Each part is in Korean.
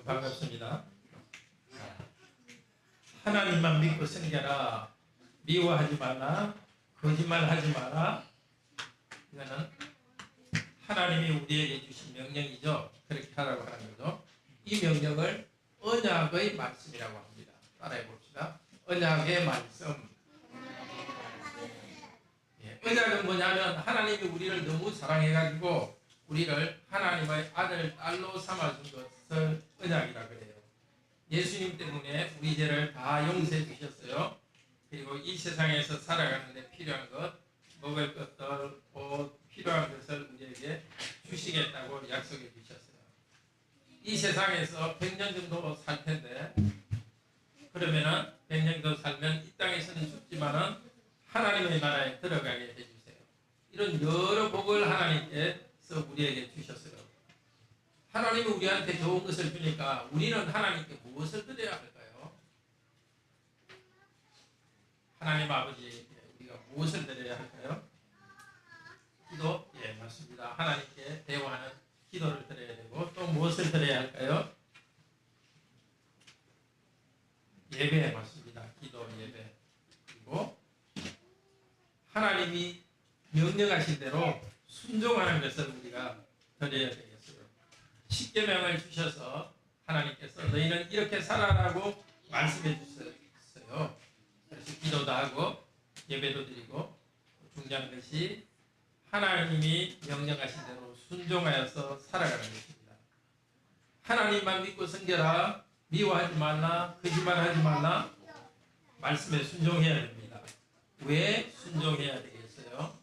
반갑습니다. 하나님만 믿고 섬겨라. 미워하지 마라. 거짓말하지 마라. 이거는 하나님이 우리에게 주신 명령이죠. 그렇게 하라고 하는 거죠. 이 명령을 언약의 말씀이라고 합니다. 따라해 봅시다. 언약의 말씀. 언약은 뭐냐면 하나님이 우리를 너무 사랑해가지고 우리를 하나님의 아들, 딸로 삼아준 것을 언약이라 그래요. 예수님 때문에 우리 죄를 다 용서해 주셨어요. 그리고 이 세상에서 살아가는데 필요한 것, 먹을 것들, 옷, 필요한 것을 우리에게 주시겠다고 약속해 주셨어요. 이 세상에서 100년 정도 살 텐데, 그러면은 100년 정도 살면 이 땅에서는 죽지만은 하나님의 나라에 들어가게 해주세요. 이런 여러 복을 하나님께서 우리에게 주셨어요. 하나님이 우리한테 좋은 것을 주니까 우리는 하나님께 무엇을 드려야 할까요? 하나님 아버지에게 우리가 무엇을 드려야 할까요? 기도? 예, 맞습니다. 하나님께 대화하는 기도를 드려야 되고, 또 무엇을 드려야 할까요? 예배, 맞습니다. 기도, 예배. 그리고 하나님이 명령하신 대로 순종하는 것을 우리가 드려야 되겠어요. 십계명을 주셔서 하나님께서 너희는 이렇게 살아라고 말씀해 주셨어요. 그래서 기도도 하고 예배도 드리고, 중요한 것이 하나님이 명령하신 대로 순종하여서 살아가는 것입니다. 하나님만 믿고 섬겨라. 미워하지 말라. 거짓말하지 말라. 말씀에 순종해야 됩니다. 왜 순종해야 되겠어요?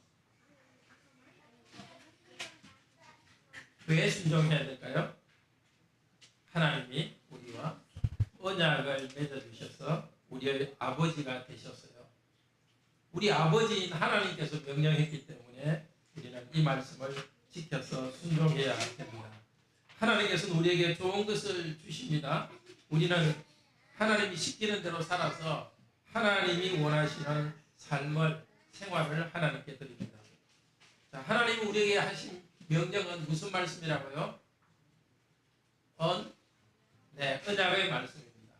왜 순종해야 될까요? 하나님이 우리와 언약을 맺어주셔서 우리의 아버지가 되셨어요. 우리 아버지인 하나님께서 명령했기 때문에 우리는 이 말씀을 지켜서 순종해야 됩니다. 하나님께서는 우리에게 좋은 것을 주십니다. 우리는 하나님이 시키는 대로 살아서 하나님이 원하시는 삶을, 생활을 하나님께 드립니다. 자, 하나님이 우리에게 하신 명령은 무슨 말씀이라고요? 언약의 말씀입니다.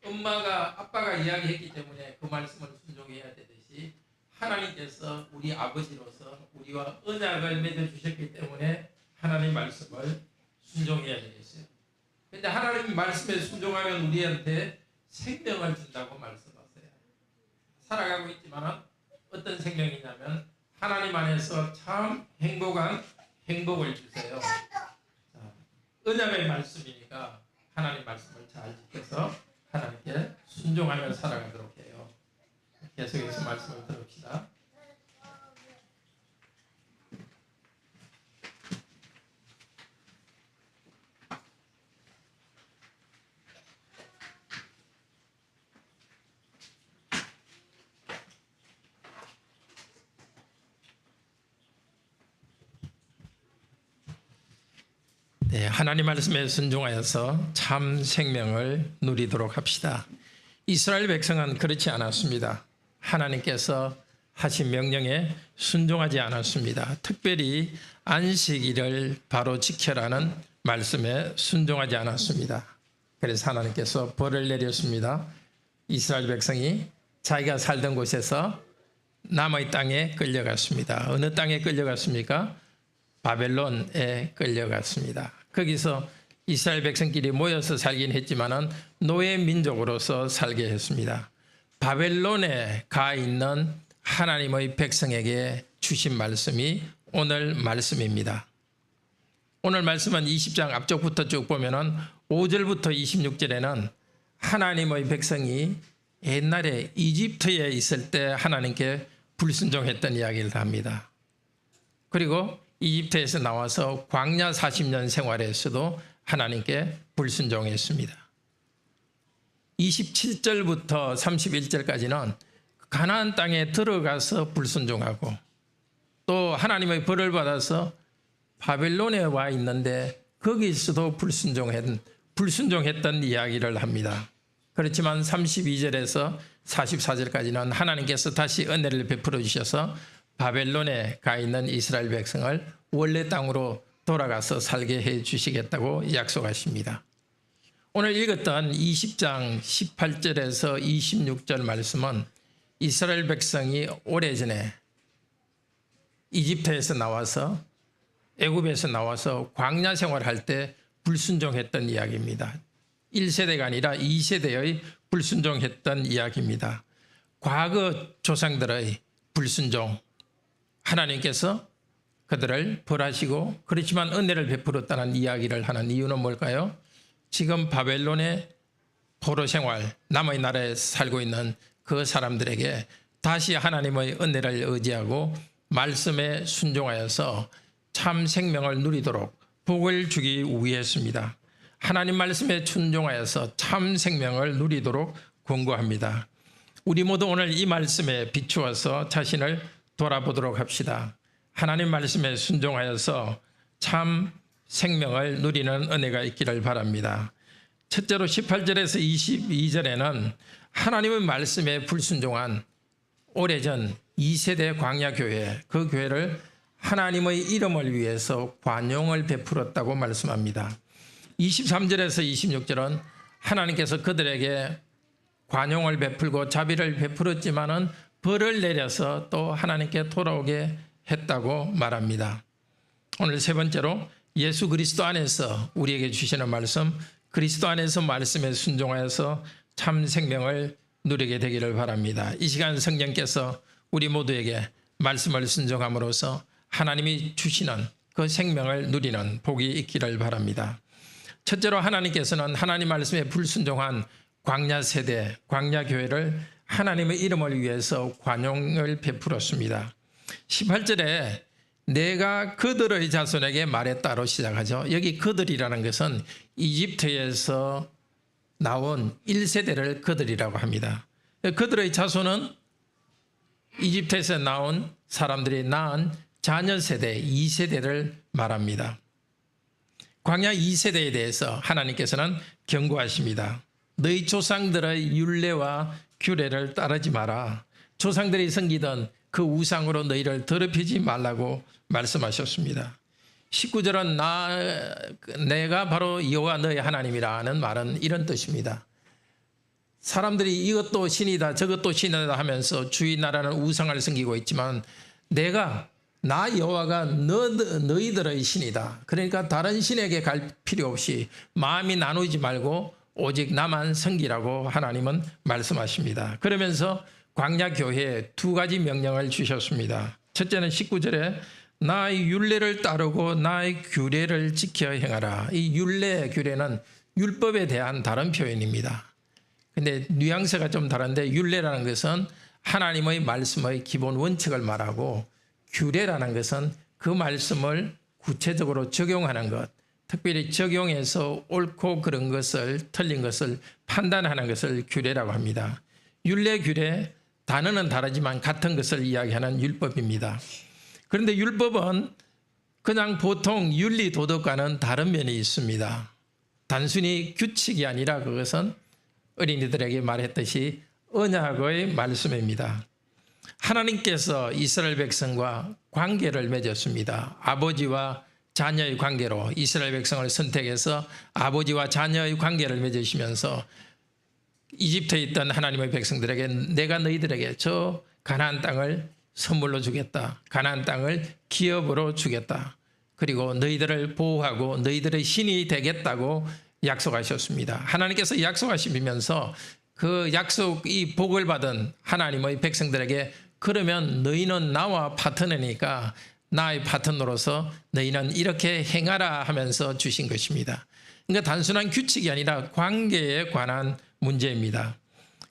엄마가, 아빠가 이야기했기 때문에 그 말씀을 순종해야 되듯이 하나님께서 우리 아버지로서 우리와 언약을 맺어주셨기 때문에 하나님 말씀을 순종해야 되겠어요. 그런데 하나님 말씀에 순종하면 우리한테 생명을 준다고 말씀하세요. 살아가고 있지만 어떤 생명이냐면 하나님 안에서 참 행복한 행복을 주세요. 언약의 말씀이니까 하나님 말씀을 잘 지켜서 하나님께 순종하며 살아가도록 해요. 계속해서 말씀을 들읍시다. 네, 하나님 말씀에 순종하여서 참 생명을 누리도록 합시다. 이스라엘 백성은 그렇지 않았습니다. 하나님께서 하신 명령에 순종하지 않았습니다. 특별히 안식일을 바로 지켜라는 말씀에 순종하지 않았습니다. 그래서 하나님께서 벌을 내렸습니다. 이스라엘 백성이 자기가 살던 곳에서 남의 땅에 끌려갔습니다. 어느 땅에 끌려갔습니까? 바벨론에 끌려갔습니다. 거기서 이스라엘 백성끼리 모여서 살긴 했지만은 노예 민족으로서 살게 했습니다. 바벨론에 가 있는 하나님의 백성에게 주신 말씀이 오늘 말씀입니다. 오늘 말씀은 20장 앞쪽부터 쭉 보면은 5절부터 26절에는 하나님의 백성이 옛날에 이집트에 있을 때 하나님께 불순종했던 이야기를 합니다. 그리고 이집트에서 나와서 광야 40년 생활에서도 하나님께 불순종했습니다. 27절부터 31절까지는 가나안 땅에 들어가서 불순종하고, 또 하나님의 벌을 받아서 바벨론에 와 있는데 거기서도 불순종했던 이야기를 합니다. 그렇지만 32절에서 44절까지는 하나님께서 다시 은혜를 베풀어 주셔서 바벨론에 가 있는 이스라엘 백성을 원래 땅으로 돌아가서 살게 해 주시겠다고 약속하십니다. 오늘 읽었던 20장 18절에서 26절 말씀은 이스라엘 백성이 오래전에 이집트에서 나와서 애굽에서 나와서 광야 생활할 때 불순종했던 이야기입니다. 1세대가 아니라 2세대의 불순종했던 이야기입니다. 과거 조상들의 불순종, 하나님께서 그들을 벌하시고 그렇지만 은혜를 베풀었다는 이야기를 하는 이유는 뭘까요? 지금 바벨론의 포로 생활, 남의 나라에 살고 있는 그 사람들에게 다시 하나님의 은혜를 의지하고 말씀에 순종하여서 참 생명을 누리도록 복을 주기 위해서입니다. 하나님 말씀에 순종하여서 참 생명을 누리도록 권고합니다. 우리 모두 오늘 이 말씀에 비추어서 자신을 돌아보도록 합시다. 하나님 말씀에 순종하여서 참 생명을 누리는 은혜가 있기를 바랍니다. 첫째로 18절에서 22절에는 하나님의 말씀에 불순종한 오래전 2세대 광야교회, 그 교회를 하나님의 이름을 위해서 관용을 베풀었다고 말씀합니다. 23절에서 26절은 하나님께서 그들에게 관용을 베풀고 자비를 베풀었지만은 벌을 내려서 또 하나님께 돌아오게 했다고 말합니다. 오늘 세 번째로 예수 그리스도 안에서 우리에게 주시는 말씀, 그리스도 안에서 말씀에 순종하여서 참 생명을 누리게 되기를 바랍니다. 이 시간 성령께서 우리 모두에게 말씀을 순종함으로써 하나님이 주시는 그 생명을 누리는 복이 있기를 바랍니다. 첫째로 하나님께서는 하나님 말씀에 불순종한 광야 세대, 광야 교회를 하나님의 이름을 위해서 관용을 베풀었습니다. 18절에 내가 그들의 자손에게 말했다로 시작하죠. 여기 그들이라는 것은 이집트에서 나온 1세대를 그들이라고 합니다. 그들의 자손은 이집트에서 나온 사람들이 낳은 자녀 세대 2세대를 말합니다. 광야 2세대에 대해서 하나님께서는 경고하십니다. 너희 조상들의 율례와 규례를 따르지 마라. 조상들이 섬기던 그 우상으로 너희를 더럽히지 말라고 말씀하셨습니다. 19절은 내가 바로 여호와 너희 하나님이라는 말은 이런 뜻입니다. 사람들이 이것도 신이다 저것도 신이다 하면서 주의 나라는 우상을 섬기고 있지만 나 여호와가 너희들의 신이다. 그러니까 다른 신에게 갈 필요 없이 마음이 나누지 말고 오직 나만 섬기라고 하나님은 말씀하십니다. 그러면서 광야 교회에 두 가지 명령을 주셨습니다. 첫째는 19절에 나의 율례를 따르고 나의 규례를 지켜 행하라. 이 율례, 규례는 율법에 대한 다른 표현입니다. 근데 뉘앙스가 좀 다른데 율례라는 것은 하나님의 말씀의 기본 원칙을 말하고 규례라는 것은 그 말씀을 구체적으로 적용하는 것, 특별히 적용해서 옳고 그른 것을 틀린 것을 판단하는 것을 규례라고 합니다. 율례, 규례, 단어는 다르지만 같은 것을 이야기하는 율법입니다. 그런데 율법은 그냥 보통 윤리 도덕과는 다른 면이 있습니다. 단순히 규칙이 아니라 그것은 어린이들에게 말했듯이 언약의 말씀입니다. 하나님께서 이스라엘 백성과 관계를 맺었습니다. 아버지와 자녀의 관계로 이스라엘 백성을 선택해서 아버지와 자녀의 관계를 맺으시면서 이집트에 있던 하나님의 백성들에게 내가 너희들에게 저 가나안 땅을 선물로 주겠다. 가나안 땅을 기업으로 주겠다. 그리고 너희들을 보호하고 너희들의 신이 되겠다고 약속하셨습니다. 하나님께서 약속하시면서 그 약속, 이 복을 받은 하나님의 백성들에게 그러면 너희는 나와 파트너니까 나의 파트너로서 너희는 이렇게 행하라 하면서 주신 것입니다. 그러니까 단순한 규칙이 아니라 관계에 관한 문제입니다.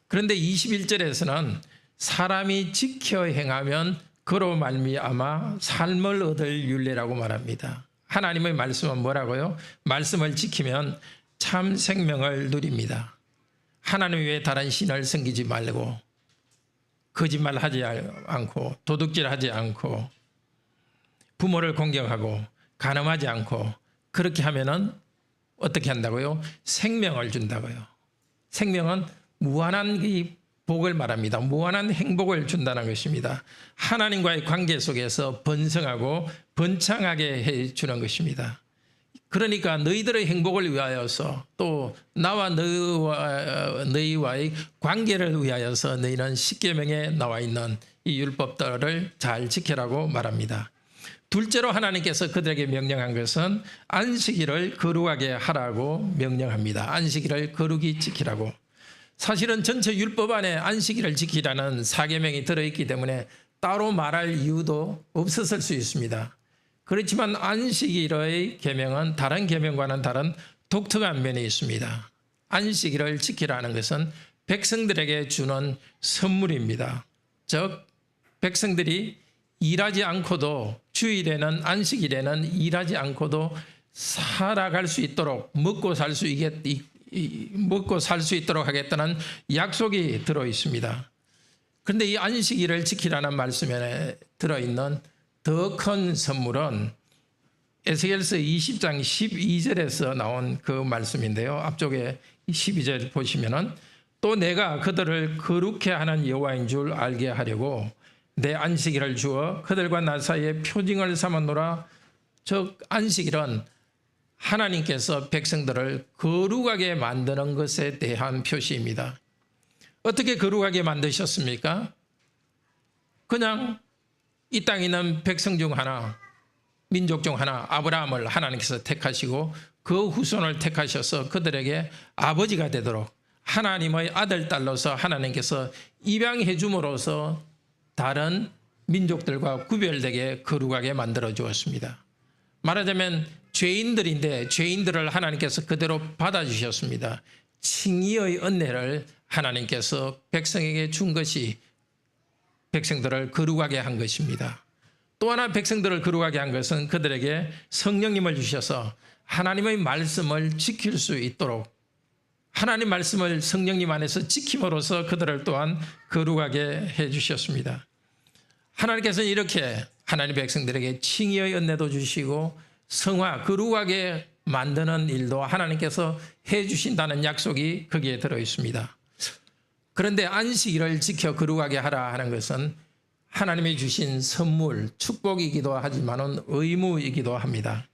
그런데 21절에서는 사람이 지켜 행하면 그로 말미암아 삶을 얻을 율례라고 말합니다. 하나님의 말씀은 뭐라고요? 말씀을 지키면 참 생명을 누립니다. 하나님 외에 다른 신을 섬기지 말고 거짓말하지 않고 도둑질하지 않고 부모를 공경하고 간음하지 않고 그렇게 하면은 어떻게 한다고요? 생명을 준다고요. 생명은 무한한 이 복을 말합니다. 무한한 행복을 준다는 것입니다. 하나님과의 관계 속에서 번성하고 번창하게 해주는 것입니다. 그러니까 너희들의 행복을 위하여서 또 나와 너희와의 관계를 위하여서 너희는 십계명에 나와 있는 이 율법들을 잘 지키라고 말합니다. 둘째로 하나님께서 그들에게 명령한 것은 안식일을 거룩하게 하라고 명령합니다. 안식일을 거룩히 지키라고. 사실은 전체 율법 안에 안식일을 지키라는 사계명이 들어있기 때문에 따로 말할 이유도 없었을 수 있습니다. 그렇지만 안식일의 계명은 다른 계명과는 다른 독특한 면이 있습니다. 안식일을 지키라는 것은 백성들에게 주는 선물입니다. 즉 백성들이 일하지 않고도 주일에는 안식일에는 일하지 않고도 살아갈 수 있도록 먹고 살 수 있도록 하겠다는 약속이 들어 있습니다. 그런데 이 안식일을 지키라는 말씀에 들어있는 더 큰 선물은 에스겔서 20장 12절에서 나온 그 말씀인데요. 앞쪽에 12절 보시면은 또 내가 그들을 거룩해 하는 여호와인 줄 알게 하려고 내 안식일을 주어 그들과 나 사이에 표징을 삼았노라. 즉 안식일은 하나님께서 백성들을 거룩하게 만드는 것에 대한 표시입니다. 어떻게 거룩하게 만드셨습니까? 그냥 이 땅에 있는 백성 중 하나, 민족 중 하나 아브라함을 하나님께서 택하시고 그 후손을 택하셔서 그들에게 아버지가 되도록 하나님의 아들, 딸로서 하나님께서 입양해 줌으로써 다른 민족들과 구별되게 거룩하게 만들어 주었습니다. 말하자면 죄인들인데 죄인들을 하나님께서 그대로 받아주셨습니다. 칭의의 은혜를 하나님께서 백성에게 준 것이 백성들을 거룩하게 한 것입니다. 또 하나 백성들을 거룩하게 한 것은 그들에게 성령님을 주셔서 하나님의 말씀을 지킬 수 있도록 하나님 말씀을 성령님 안에서 지킴으로써 그들을 또한 거룩하게 해주셨습니다. 하나님께서는 이렇게 하나님 백성들에게 칭의의 은혜도 주시고 성화, 거룩하게 만드는 일도 하나님께서 해주신다는 약속이 거기에 들어있습니다. 그런데 안식일을 지켜 거룩하게 하라 하는 것은 하나님이 주신 선물, 축복이기도 하지만 의무이기도 합니다.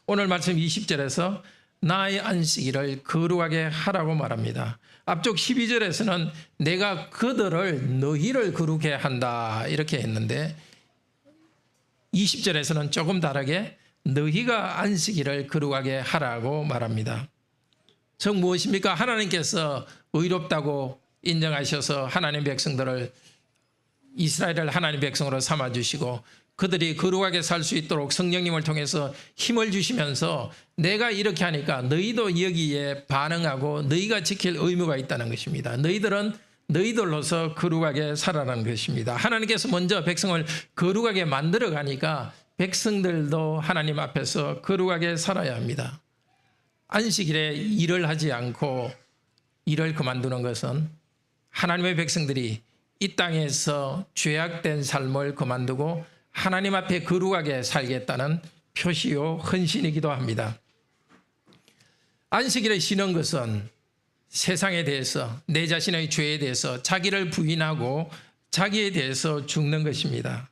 오늘 말씀 20절에서 나의 안식일을 거룩하게 하라고 말합니다. 앞쪽 12절에서는 내가 그들을 너희를 거룩해 한다 이렇게 했는데 20절에서는 조금 다르게 너희가 안식일을 거룩하게 하라고 말합니다. 즉 무엇입니까? 하나님께서 의롭다고 인정하셔서 하나님 백성들을 이스라엘을 하나님 백성으로 삼아주시고 그들이 거룩하게 살 수 있도록 성령님을 통해서 힘을 주시면서 내가 이렇게 하니까 너희도 여기에 반응하고 너희가 지킬 의무가 있다는 것입니다. 너희들은 너희들로서 거룩하게 살아라는 것입니다. 하나님께서 먼저 백성을 거룩하게 만들어 가니까 백성들도 하나님 앞에서 거룩하게 살아야 합니다. 안식일에 일을 하지 않고 일을 그만두는 것은 하나님의 백성들이 이 땅에서 죄악된 삶을 그만두고 하나님 앞에 거룩하게 살겠다는 표시요 헌신이기도 합니다. 안식일에 쉬는 것은 세상에 대해서 내 자신의 죄에 대해서 자기를 부인하고 자기에 대해서 죽는 것입니다.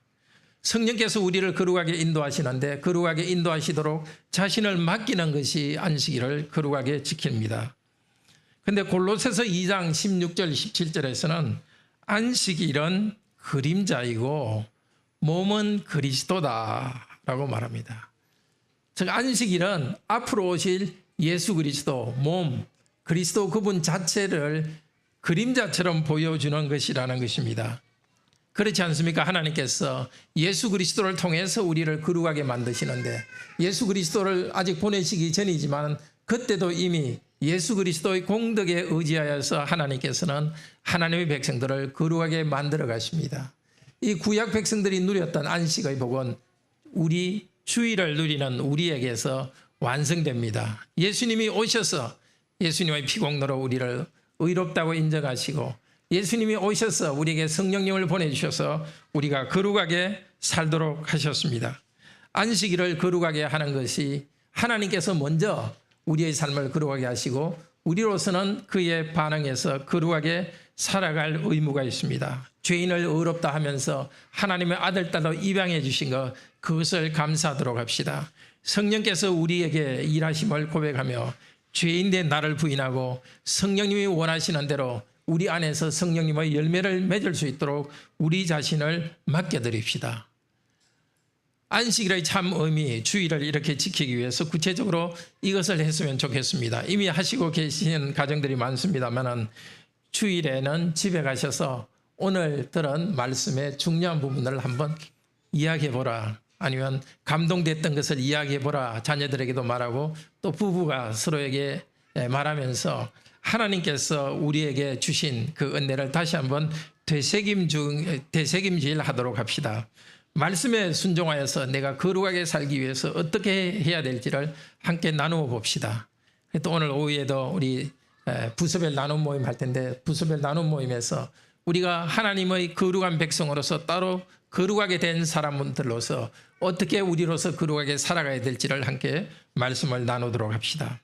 성령께서 우리를 거룩하게 인도하시는데 거룩하게 인도하시도록 자신을 맡기는 것이 안식일을 거룩하게 지킵니다. 그런데 골로새서 2장 16절 17절에서는 안식일은 그림자이고 몸은 그리스도다라고 말합니다. 즉 안식일은 앞으로 오실 예수 그리스도 몸 그리스도 그분 자체를 그림자처럼 보여주는 것이라는 것입니다. 그렇지 않습니까? 하나님께서 예수 그리스도를 통해서 우리를 거룩하게 만드시는데 예수 그리스도를 아직 보내시기 전이지만 그때도 이미 예수 그리스도의 공덕에 의지하여서 하나님께서는 하나님의 백성들을 거룩하게 만들어 가십니다. 이 구약 백성들이 누렸던 안식의 복은 우리 주일을 누리는 우리에게서 완성됩니다. 예수님이 오셔서 예수님의 피공로로 우리를 의롭다고 인정하시고 예수님이 오셔서 우리에게 성령님을 보내주셔서 우리가 거룩하게 살도록 하셨습니다. 안식일을 거룩하게 하는 것이 하나님께서 먼저 우리의 삶을 거룩하게 하시고 우리로서는 그에 반응해서 거룩하게 살아갈 의무가 있습니다. 죄인을 의롭다 하면서 하나님의 아들, 딸로 입양해 주신 것 그것을 감사하도록 합시다. 성령께서 우리에게 일하심을 고백하며 죄인된 나를 부인하고 성령님이 원하시는 대로 우리 안에서 성령님의 열매를 맺을 수 있도록 우리 자신을 맡겨드립시다. 안식일의 참 의미, 주의를 이렇게 지키기 위해서 구체적으로 이것을 했으면 좋겠습니다. 이미 하시고 계시는 가정들이 많습니다만 주일에는 집에 가셔서 오늘 들은 말씀의 중요한 부분을 한번 이야기해보라, 아니면 감동됐던 것을 이야기해보라 자녀들에게도 말하고 또 부부가 서로에게 말하면서 하나님께서 우리에게 주신 그 은혜를 다시 한번 되새김질 하도록 합시다. 말씀에 순종하여서 내가 거룩하게 살기 위해서 어떻게 해야 될지를 함께 나누어 봅시다. 또 오늘 오후에도 우리 부서별 나눔 모임 할 텐데, 부서별 나눔 모임에서 우리가 하나님의 거룩한 백성으로서 따로 거룩하게 된 사람들로서 어떻게 우리로서 거룩하게 살아가야 될지를 함께 말씀을 나누도록 합시다.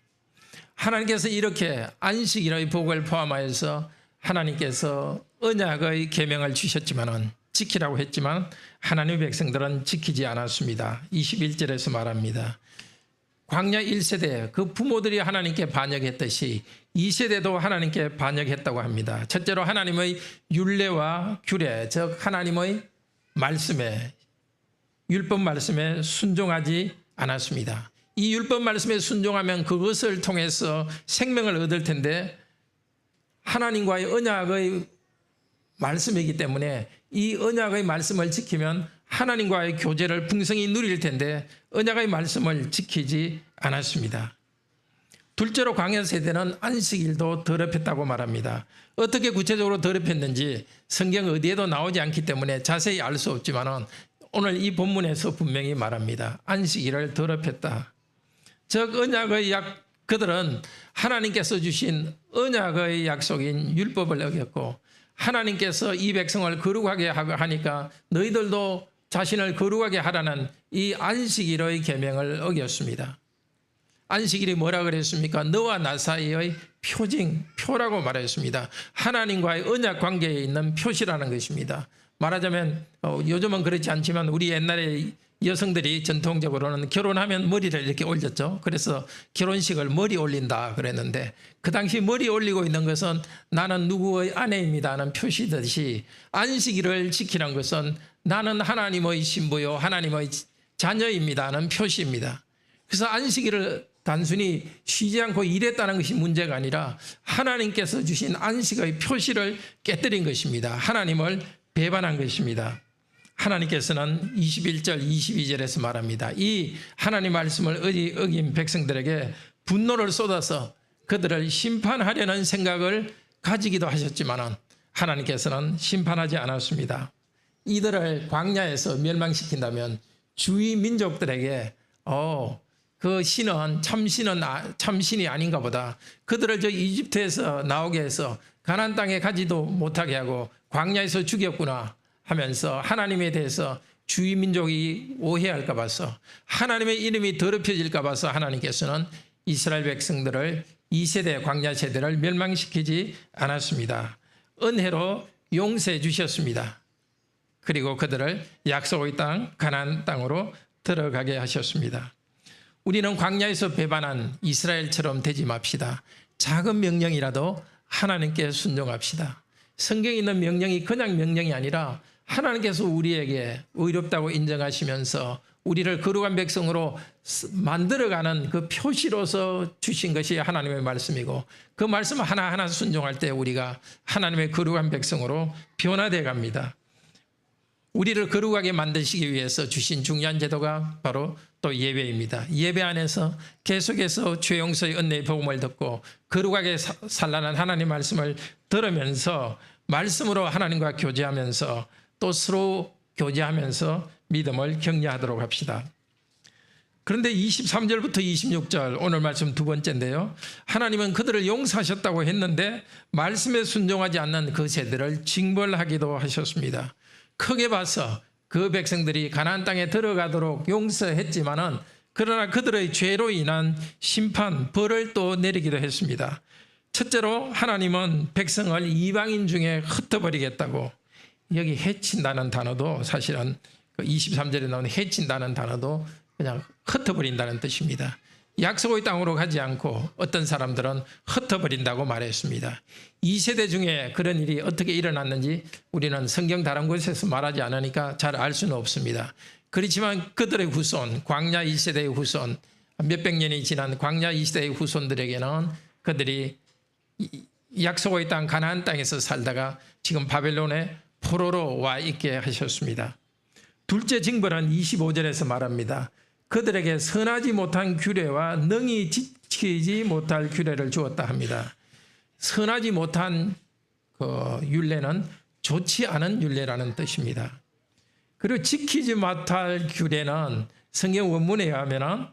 하나님께서 이렇게 안식일의 복을 포함하여서 하나님께서 언약의 계명을 주셨지만은, 지키라고 했지만 하나님의 백성들은 지키지 않았습니다. 21절에서 말합니다. 광야 1세대 그 부모들이 하나님께 반역했듯이 2세대도 하나님께 반역했다고 합니다. 첫째로 하나님의 율례와 규례, 즉 하나님의 말씀에, 율법 말씀에 순종하지 않았습니다. 이 율법 말씀에 순종하면 그것을 통해서 생명을 얻을 텐데, 하나님과의 언약의 말씀이기 때문에 이 언약의 말씀을 지키면 하나님과의 교제를 풍성히 누릴 텐데 언약의 말씀을 지키지 않았습니다. 둘째로 광야 세대는 안식일도 더럽혔다고 말합니다. 어떻게 구체적으로 더럽혔는지 성경 어디에도 나오지 않기 때문에 자세히 알 수 없지만 오늘 이 본문에서 분명히 말합니다. 안식일을 더럽혔다. 즉 그들은 하나님께서 주신 언약의 약속인 율법을 어겼고, 하나님께서 이 백성을 거룩하게 하니까 너희들도 자신을 거룩하게 하라는 이 안식일의 계명을 어겼습니다. 안식일이 뭐라 그랬습니까? 너와 나 사이의 표라고 말했습니다. 하나님과의 언약 관계에 있는 표시라는 것입니다. 말하자면 요즘은 그렇지 않지만 우리 옛날에 여성들이 전통적으로는 결혼하면 머리를 이렇게 올렸죠. 그래서 결혼식을 머리 올린다 그랬는데, 그 당시 머리 올리고 있는 것은 나는 누구의 아내입니다 하는 표시듯이, 안식일을 지키는 것은 나는 하나님의 신부요 하나님의 자녀입니다 하는 표시입니다. 그래서 안식일을 단순히 쉬지 않고 일했다는 것이 문제가 아니라 하나님께서 주신 안식의 표시를 깨뜨린 것입니다. 하나님을 배반한 것입니다. 하나님께서는 21절 22절에서 말합니다. 이 하나님 말씀을 어긴 백성들에게 분노를 쏟아서 그들을 심판하려는 생각을 가지기도 하셨지만 하나님께서는 심판하지 않았습니다. 이들을 광야에서 멸망시킨다면 주위 민족들에게 그 신은 참신이 아닌가 보다, 그들을 저 이집트에서 나오게 해서 가나안 땅에 가지도 못하게 하고 광야에서 죽였구나 하면서 하나님에 대해서 주위 민족이 오해할까 봐서, 하나님의 이름이 더럽혀질까 봐서 하나님께서는 이스라엘 백성들을 2세대 광야 세대를 멸망시키지 않았습니다. 은혜로 용서해 주셨습니다. 그리고 그들을 약속의 땅 가나안 땅으로 들어가게 하셨습니다. 우리는 광야에서 배반한 이스라엘처럼 되지 맙시다. 작은 명령이라도 하나님께 순종합시다. 성경에 있는 명령이 그냥 명령이 아니라 하나님께서 우리에게 의롭다고 인정하시면서 우리를 거룩한 백성으로 만들어가는 그 표시로서 주신 것이 하나님의 말씀이고, 그 말씀 하나하나 순종할 때 우리가 하나님의 거룩한 백성으로 변화되어 갑니다. 우리를 거룩하게 만드시기 위해서 주신 중요한 제도가 바로 또 예배입니다. 예배 안에서 계속해서 죄 용서의 은혜의 복음을 듣고 거룩하게 살라는 하나님 말씀을 들으면서 말씀으로 하나님과 교제하면서 또 서로 교제하면서 믿음을 격려하도록 합시다. 그런데 23절부터 26절 오늘 말씀 두 번째인데요. 하나님은 그들을 용서하셨다고 했는데 말씀에 순종하지 않는 그 세대를 징벌하기도 하셨습니다. 크게 봐서 그 백성들이 가나안 땅에 들어가도록 용서했지만은 그러나 그들의 죄로 인한 심판, 벌을 또 내리기도 했습니다. 첫째로 하나님은 백성을 이방인 중에 흩어버리겠다고, 여기 해친다는 단어도 사실은 23절에 나오는 해친다는 단어도 그냥 흩어버린다는 뜻입니다. 약속의 땅으로 가지 않고 어떤 사람들은 흩어버린다고 말했습니다. 2세대 중에 그런 일이 어떻게 일어났는지 우리는 성경 다른 곳에서 말하지 않으니까 잘 알 수는 없습니다. 그렇지만 그들의 후손, 광야 1세대의 후손, 몇백 년이 지난 광야 2세대의 후손들에게는 그들이 약속의 땅 가나안 땅에서 살다가 지금 바벨론의 포로로 와 있게 하셨습니다. 둘째 징벌은 25절에서 말합니다. 그들에게 선하지 못한 규례와 능히 지키지 못할 규례를 주었다 합니다. 선하지 못한 그 율례는 좋지 않은 율례라는 뜻입니다. 그리고 지키지 못할 규례는 성경 원문에 의하면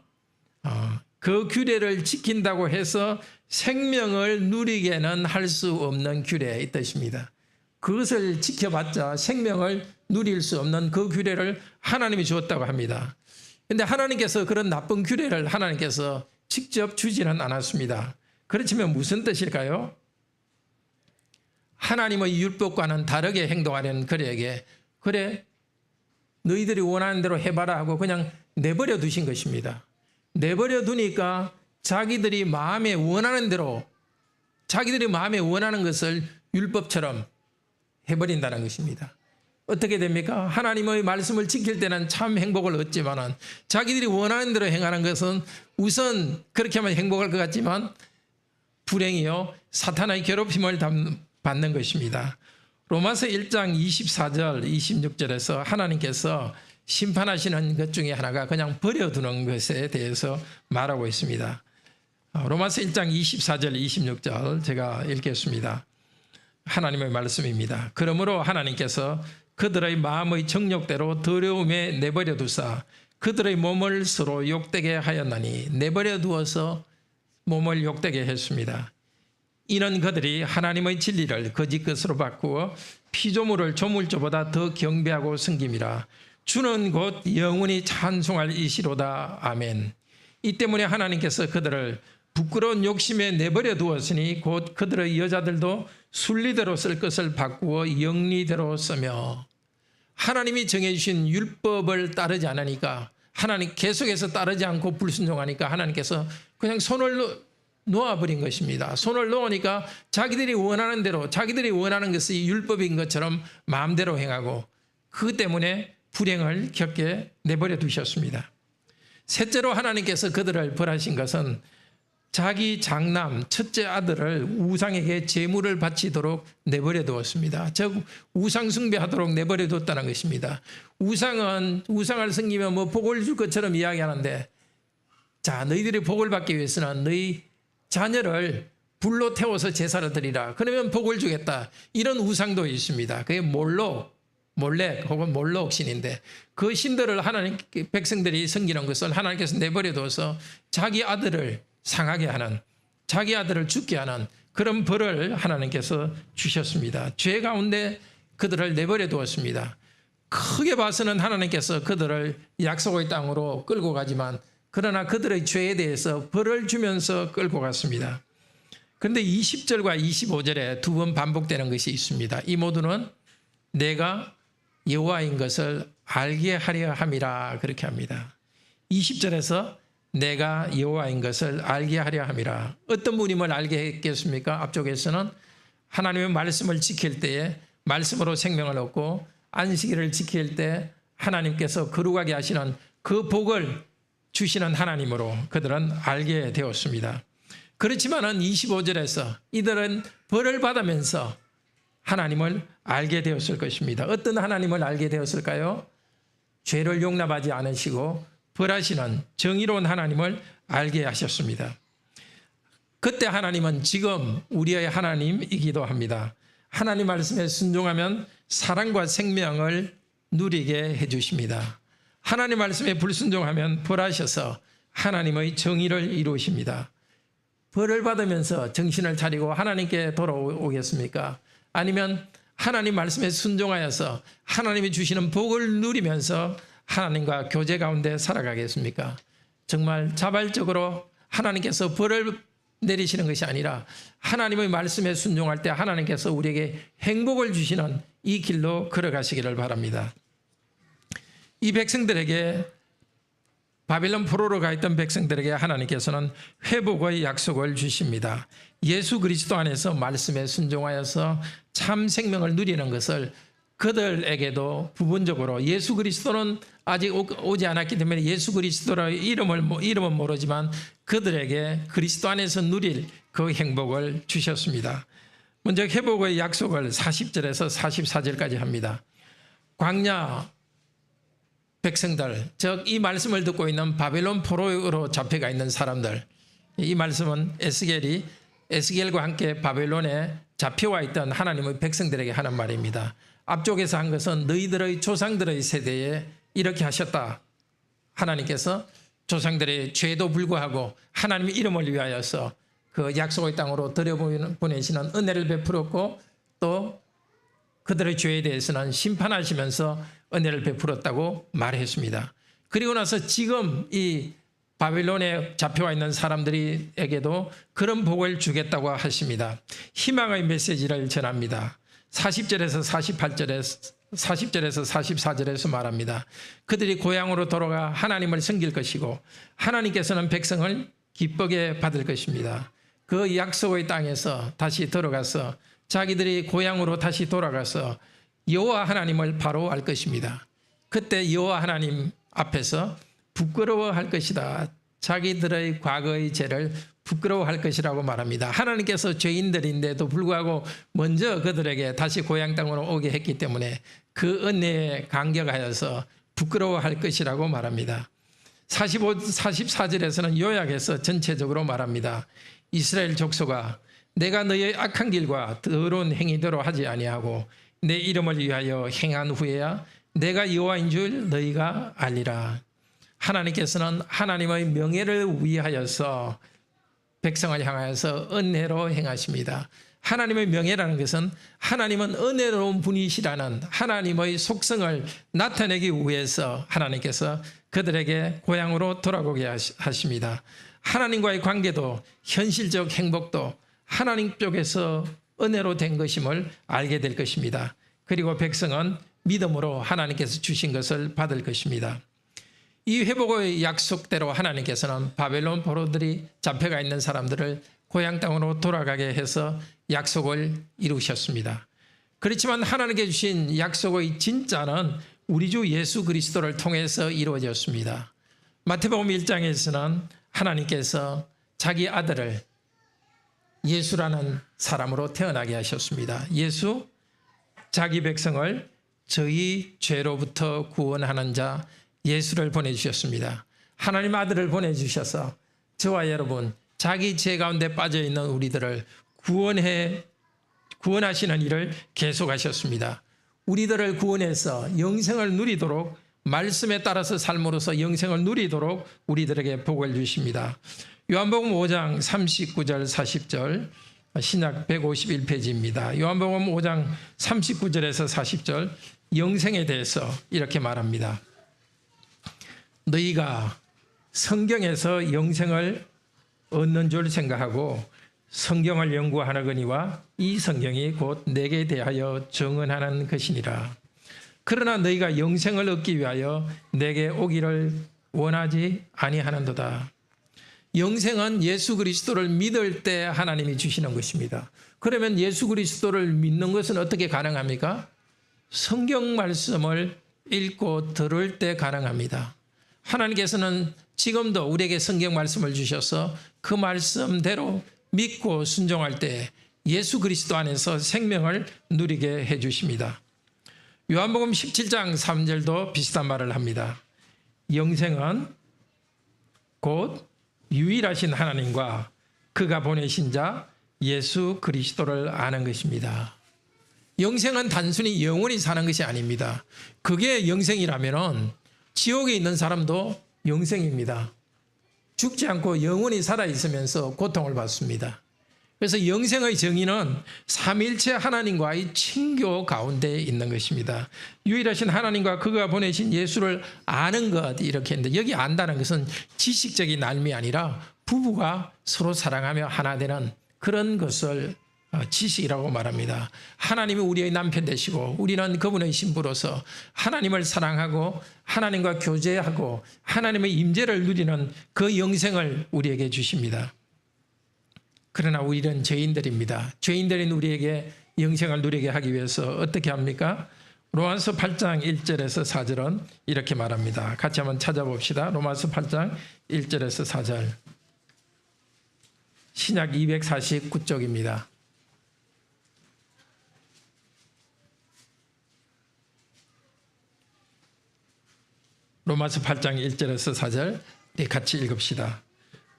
그 규례를 지킨다고 해서 생명을 누리게는 할 수 없는 규례의 뜻입니다. 그것을 지켜봤자 생명을 누릴 수 없는 그 규례를 하나님이 주었다고 합니다. 그런데 하나님께서 그런 나쁜 규례를 하나님께서 직접 주지는 않았습니다. 그렇지만 무슨 뜻일까요? 하나님의 율법과는 다르게 행동하려는 그에게 그래 너희들이 원하는 대로 해봐라 하고 그냥 내버려 두신 것입니다. 내버려 두니까 자기들이 마음에 원하는 대로 자기들이 마음에 원하는 것을 율법처럼 해버린다는 것입니다. 어떻게 됩니까? 하나님의 말씀을 지킬 때는 참 행복을 얻지만 자기들이 원하는 대로 행하는 것은 우선 그렇게 하면 행복할 것 같지만 불행이요 사탄의 괴롭힘을 받는 것입니다. 로마서 1장 24절 26절에서 하나님께서 심판하시는 것 중에 하나가 그냥 버려두는 것에 대해서 말하고 있습니다. 로마서 1장 24절 26절 제가 읽겠습니다. 하나님의 말씀입니다. 그러므로 하나님께서 그들의 마음의 정욕대로 더러움에 내버려 두사 그들의 몸을 서로 욕되게 하였나니 내버려 두어서 몸을 욕되게 했습니다. 이는 그들이 하나님의 진리를 거짓 것으로 바꾸어 피조물을 조물주보다 더 경배하고 섬김이라. 주는 곧 영원히 찬송할 이시로다. 아멘. 이 때문에 하나님께서 그들을 부끄러운 욕심에 내버려 두었으니 곧 그들의 여자들도 순리대로 쓸 것을 바꾸어 영리대로 쓰며. 하나님이 정해주신 율법을 따르지 않으니까 하나님 계속해서 따르지 않고 불순종하니까 하나님께서 그냥 손을 놓아버린 것입니다. 손을 놓으니까 자기들이 원하는 대로 자기들이 원하는 것이 율법인 것처럼 마음대로 행하고 그 때문에 불행을 겪게 내버려 두셨습니다. 셋째로 하나님께서 그들을 벌하신 것은 자기 장남 첫째 아들을 우상에게 제물을 바치도록 내버려 두었습니다. 즉 우상 숭배하도록 내버려 두었다는 것입니다. 우상을 섬기면 뭐 복을 줄 것처럼 이야기하는데 자 너희들이 복을 받기 위해서는 너희 자녀를 불로 태워서 제사를 드리라. 그러면 복을 주겠다. 이런 우상도 있습니다. 그게 몰렉 혹은 몰록 신인데 그 신들을 하나님 백성들이 섬기는 것을 하나님께서 내버려 둬서 자기 아들을 상하게 하는 자기 아들을 죽게 하는 그런 벌을 하나님께서 주셨습니다. 죄 가운데 그들을 내버려 두었습니다. 크게 봐서는 하나님께서 그들을 약속의 땅으로 끌고 가지만 그러나 그들의 죄에 대해서 벌을 주면서 끌고 갔습니다. 그런데 20절과 25절에 두 번 반복되는 것이 있습니다. 이 모두는 내가 여호와인 것을 알게 하려 함이라 그렇게 합니다. 20절에서 내가 여호와인 것을 알게 하려 함이라. 어떤 분임을 알게 했겠습니까? 앞쪽에서는 하나님의 말씀을 지킬 때에 말씀으로 생명을 얻고 안식일을 지킬 때 하나님께서 거룩하게 하시는 그 복을 주시는 하나님으로 그들은 알게 되었습니다. 그렇지만은 25절에서 이들은 벌을 받으면서 하나님을 알게 되었을 것입니다. 어떤 하나님을 알게 되었을까요? 죄를 용납하지 않으시고 벌하시는 정의로운 하나님을 알게 하셨습니다. 그때 하나님은 지금 우리의 하나님이기도 합니다. 하나님 말씀에 순종하면 사랑과 생명을 누리게 해주십니다. 하나님 말씀에 불순종하면 벌하셔서 하나님의 정의를 이루십니다. 벌을 받으면서 정신을 차리고 하나님께 돌아오겠습니까? 아니면 하나님 말씀에 순종하여서 하나님이 주시는 복을 누리면서 하나님과 교제 가운데 살아가겠습니까? 정말 자발적으로 하나님께서 벌을 내리시는 것이 아니라 하나님의 말씀에 순종할 때 하나님께서 우리에게 행복을 주시는 이 길로 걸어가시기를 바랍니다. 이 백성들에게 바벨론 포로로 가 있던 백성들에게 하나님께서는 회복의 약속을 주십니다. 예수 그리스도 안에서 말씀에 순종하여서 참 생명을 누리는 것을 그들에게도 부분적으로, 예수 그리스도는 아직 오지 않았기 때문에 예수 그리스도의 이름은 모르지만 그들에게 그리스도 안에서 누릴 그 행복을 주셨습니다. 먼저 회복의 약속을 40절에서 44절까지 합니다. 광야 백성들, 즉 이 말씀을 듣고 있는 바벨론 포로로 잡혀가 있는 사람들, 이 말씀은 에스겔과 함께 바벨론에 잡혀와 있던 하나님의 백성들에게 하는 말입니다. 앞쪽에서 한 것은 너희들의 조상들의 세대에 이렇게 하셨다. 하나님께서 조상들의 죄도 불구하고 하나님의 이름을 위하여서 그 약속의 땅으로 들여보내시는 은혜를 베풀었고, 또 그들의 죄에 대해서는 심판하시면서 은혜를 베풀었다고 말했습니다. 그리고 나서 지금 이 바벨론에 잡혀와 있는 사람들에게도 그런 복을 주겠다고 하십니다. 희망의 메시지를 전합니다. 40절에서 44절에서 말합니다. 그들이 고향으로 돌아가 하나님을 섬길 것이고 하나님께서는 백성을 기쁘게 받을 것입니다. 그 약속의 땅에서 다시 들어가서 자기들이 고향으로 다시 돌아가서 여호와 하나님을 바로 알 것입니다. 그때 여호와 하나님 앞에서 부끄러워할 것이다. 자기들의 과거의 죄를 부끄러워할 것이라고 말합니다. 하나님께서 죄인들인데도 불구하고 먼저 그들에게 다시 고향 땅으로 오게 했기 때문에 그 은혜에 감격하여서 부끄러워할 것이라고 말합니다. 44절에서는 요약해서 전체적으로 말합니다. 이스라엘 족속아, 내가 너희의 악한 길과 더러운 행위대로 하지 아니하고 내 이름을 위하여 행한 후에야 내가 여호와인 줄 너희가 알리라. 하나님께서는 하나님의 명예를 위하여서 백성을 향하여서 은혜로 행하십니다. 하나님의 명예라는 것은 하나님은 은혜로운 분이시라는 하나님의 속성을 나타내기 위해서 하나님께서 그들에게 고향으로 돌아오게 하십니다. 하나님과의 관계도 현실적 행복도 하나님 쪽에서 은혜로 된 것임을 알게 될 것입니다. 그리고 백성은 믿음으로 하나님께서 주신 것을 받을 것입니다. 이 회복의 약속대로 하나님께서는 바벨론 포로들이 잡혀가 있는 사람들을 고향 땅으로 돌아가게 해서 약속을 이루셨습니다. 그렇지만 하나님께 주신 약속의 진짜는 우리 주 예수 그리스도를 통해서 이루어졌습니다. 마태복음 1장에서는 하나님께서 자기 아들을 예수라는 사람으로 태어나게 하셨습니다. 예수, 자기 백성을 저희 죄로부터 구원하는 자 예수를 보내주셨습니다. 하나님 아들을 보내주셔서 저와 여러분, 자기 죄 가운데 빠져있는 우리들을 구원하시는 일을 계속하셨습니다. 우리들을 구원해서 영생을 누리도록, 말씀에 따라서 삶으로서 영생을 누리도록 우리들에게 복을 주십니다. 요한복음 5장 39절 40절, 신약 151페이지입니다. 요한복음 5장 39절에서 40절, 영생에 대해서 이렇게 말합니다. 너희가 성경에서 영생을 얻는 줄 생각하고 성경을 연구하느거니와 이 성경이 곧 내게 대하여 증언하는 것이니라. 그러나 너희가 영생을 얻기 위하여 내게 오기를 원하지 아니하는도다. 영생은 예수 그리스도를 믿을 때 하나님이 주시는 것입니다. 그러면 예수 그리스도를 믿는 것은 어떻게 가능합니까? 성경 말씀을 읽고 들을 때 가능합니다. 하나님께서는 지금도 우리에게 성경 말씀을 주셔서 그 말씀대로 믿고 순종할 때 예수 그리스도 안에서 생명을 누리게 해주십니다. 요한복음 17장 3절도 비슷한 말을 합니다. 영생은 곧 유일하신 하나님과 그가 보내신 자 예수 그리스도를 아는 것입니다. 영생은 단순히 영원히 사는 것이 아닙니다. 그게 영생이라면 지옥에 있는 사람도 영생입니다. 죽지 않고 영원히 살아있으면서 고통을 받습니다. 그래서 영생의 정의는 삼위일체 하나님과의 친교 가운데 있는 것입니다. 유일하신 하나님과 그가 보내신 예수를 아는 것, 이렇게 했는데, 여기 안다는 것은 지식적인 알미 아니라 부부가 서로 사랑하며 하나 되는 그런 것을 지식이라고 말합니다. 하나님이 우리의 남편 되시고 우리는 그분의 신부로서 하나님을 사랑하고 하나님과 교제하고 하나님의 임재를 누리는 그 영생을 우리에게 주십니다. 그러나 우리는 죄인들입니다. 죄인들인 우리에게 영생을 누리게 하기 위해서 어떻게 합니까? 로마서 8장 1절에서 4절은 이렇게 말합니다. 같이 한번 찾아봅시다. 로마서 8장 1절에서 4절. 신약 249쪽입니다. 로마서 8장 1절에서 4절 같이 읽읍시다.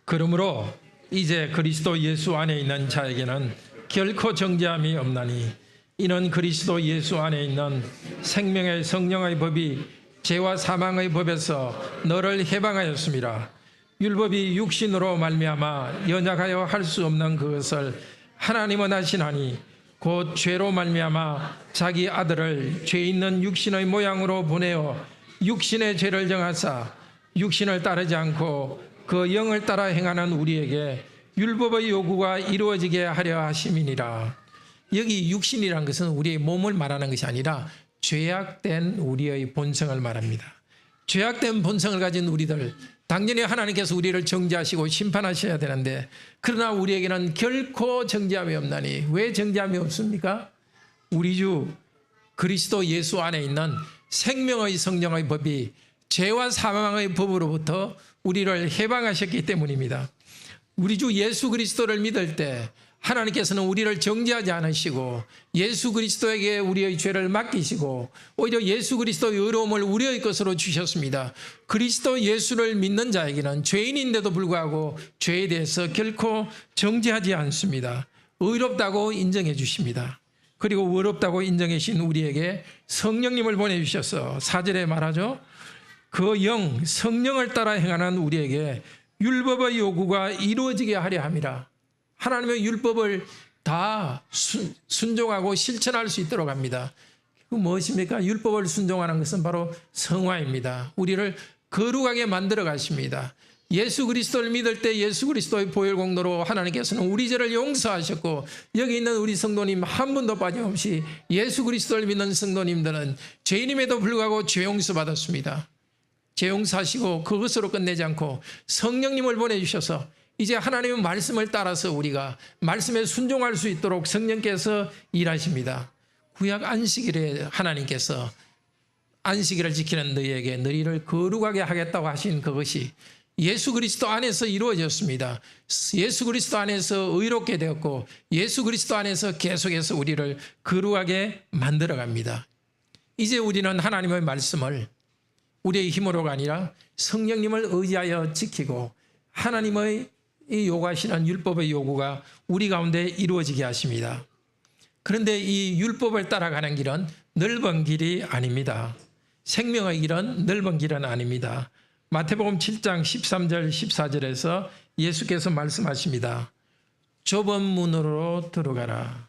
그러므로 이제 그리스도 예수 안에 있는 자에게는 결코 정죄함이 없나니 이는 그리스도 예수 안에 있는 생명의 성령의 법이 죄와 사망의 법에서 너를 해방하였습니다. 율법이 육신으로 말미암아 연약하여 할 수 없는 그것을 하나님은 하시나니 곧 죄로 말미암아 자기 아들을 죄 있는 육신의 모양으로 보내어 육신의 죄를 정하사 육신을 따르지 않고 그 영을 따라 행하는 우리에게 율법의 요구가 이루어지게 하려 하심이니라. 여기 육신이란 것은 우리의 몸을 말하는 것이 아니라 죄악된 우리의 본성을 말합니다. 죄악된 본성을 가진 우리들, 당연히 하나님께서 우리를 정죄하시고 심판하셔야 되는데 그러나 우리에게는 결코 정죄함이 없나니. 왜 정죄함이 없습니까? 우리 주 그리스도 예수 안에 있는 생명의 성령의 법이 죄와 사망의 법으로부터 우리를 해방하셨기 때문입니다. 우리 주 예수 그리스도를 믿을 때 하나님께서는 우리를 정죄하지 않으시고 예수 그리스도에게 우리의 죄를 맡기시고 오히려 예수 그리스도의 의로움을 우리의 것으로 주셨습니다. 그리스도 예수를 믿는 자에게는 죄인인데도 불구하고 죄에 대해서 결코 정죄하지 않습니다. 의롭다고 인정해 주십니다. 그리고 의롭다고 인정해 주신 우리에게 성령님을 보내주셔서 4절에 말하죠. 그 영, 성령을 따라 행하는 우리에게 율법의 요구가 이루어지게 하려 함이라. 하나님의 율법을 다 순종하고 실천할 수 있도록 합니다. 그 무엇입니까? 율법을 순종하는 것은 바로 성화입니다. 우리를 거룩하게 만들어 가십니다. 예수 그리스도를 믿을 때 예수 그리스도의 보혈 공로로 하나님께서는 우리 죄를 용서하셨고 여기 있는 우리 성도님 한 분도 빠짐없이 예수 그리스도를 믿는 성도님들은 죄인임에도 불구하고 죄 용서 받았습니다. 죄 용서하시고 그것으로 끝내지 않고 성령님을 보내주셔서 이제 하나님의 말씀을 따라서 우리가 말씀에 순종할 수 있도록 성령께서 일하십니다. 구약 안식일에 하나님께서 안식일을 지키는 너희에게 너희를 거룩하게 하겠다고 하신 그것이 예수 그리스도 안에서 이루어졌습니다. 예수 그리스도 안에서 의롭게 되었고 예수 그리스도 안에서 계속해서 우리를 거룩하게 만들어갑니다. 이제 우리는 하나님의 말씀을 우리의 힘으로가 아니라 성령님을 의지하여 지키고 하나님의 이 요구하시는 율법의 요구가 우리 가운데 이루어지게 하십니다. 그런데 이 율법을 따라가는 길은 넓은 길이 아닙니다. 생명의 길은 넓은 길은 아닙니다. 마태복음 7장 13절 14절에서 예수께서 말씀하십니다. 좁은 문으로 들어가라.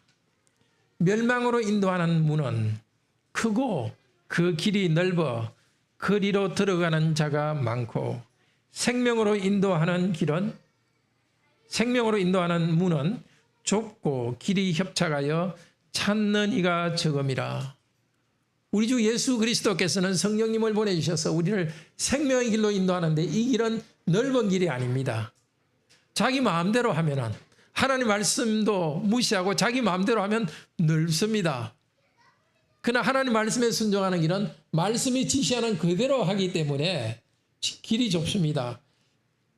멸망으로 인도하는 문은 크고 그 길이 넓어 그리로 들어가는 자가 많고 생명으로 인도하는 문은 좁고 길이 협착하여 찾는 이가 적음이라. 우리 주 예수 그리스도께서는 성령님을 보내주셔서 우리를 생명의 길로 인도하는데 이 길은 넓은 길이 아닙니다. 자기 마음대로 하면은 하나님 말씀도 무시하고 자기 마음대로 하면 넓습니다. 그러나 하나님 말씀에 순종하는 길은 말씀이 지시하는 그대로 하기 때문에 길이 좁습니다.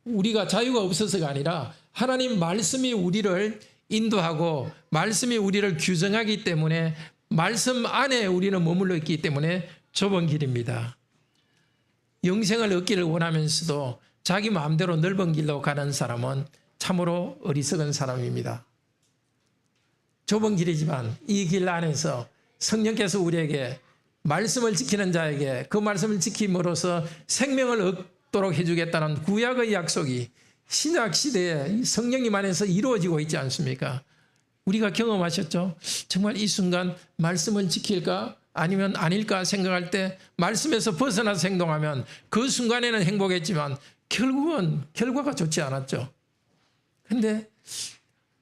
우리가 자유가 없어서가 아니라 하나님 말씀이 우리를 인도하고 말씀이 우리를 규정하기 때문에 말씀 안에 우리는 머물러 있기 때문에 좁은 길입니다. 영생을 얻기를 원하면서도 자기 마음대로 넓은 길로 가는 사람은 참으로 어리석은 사람입니다. 좁은 길이지만 이 길 안에서 성령께서 우리에게 말씀을 지키는 자에게 그 말씀을 지킴으로써 생명을 얻도록 해주겠다는 구약의 약속이 신약 시대에 성령님 안에서 이루어지고 있지 않습니까? 우리가 경험하셨죠? 정말 이 순간 말씀을 지킬까 아니면 아닐까 생각할 때 말씀에서 벗어나서 행동하면 그 순간에는 행복했지만 결국은 결과가 좋지 않았죠. 근데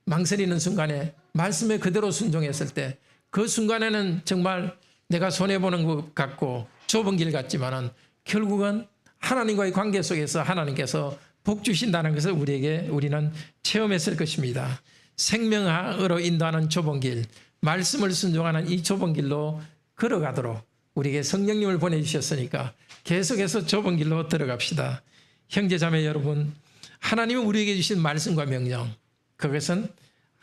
망설이는 순간에 말씀에 그대로 순종했을 때 그 순간에는 정말 내가 손해보는 것 같고 좁은 길 같지만은 결국은 하나님과의 관계 속에서 하나님께서 복 주신다는 것을 우리는 체험했을 것입니다. 생명으로 인도하는 좁은 길, 말씀을 순종하는 이 좁은 길로 걸어가도록 우리에게 성령님을 보내주셨으니까 계속해서 좁은 길로 들어갑시다. 형제자매 여러분, 하나님은 우리에게 주신 말씀과 명령, 그것은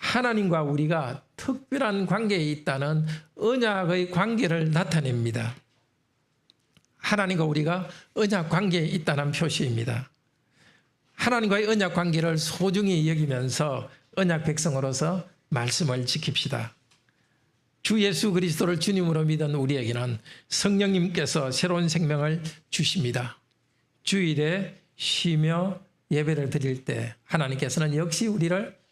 하나님과 우리가 특별한 관계에 있다는 언약의 관계를 나타냅니다. 하나님과 우리가 언약 관계에 있다는 표시입니다. 하나님과의 언약 관계를 소중히 여기면서 언약 백성으로서 말씀을 지킵시다. 주 예수 그리스도를 주님으로 믿은 우리에게는 성령님께서 새로운 생명을 주십니다. 주일에 쉬며 예배를 드릴 때 하나님께서는 역시 우리를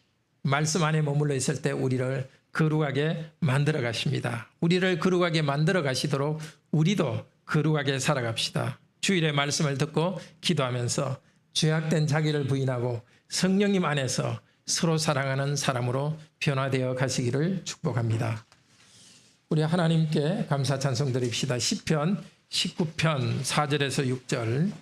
말씀 안에 머물러 있을 때 우리를 거룩하게 만들어 가십니다. 우리를 거룩하게 만들어 가시도록 우리도 거룩하게 살아갑시다. 주일에 말씀을 듣고 기도하면서 죄악된 자기를 부인하고 성령님 안에서 서로 사랑하는 사람으로 변화되어 가시기를 축복합니다. 우리 하나님께 감사 찬송 드립시다. 시편 19편 4절에서 6절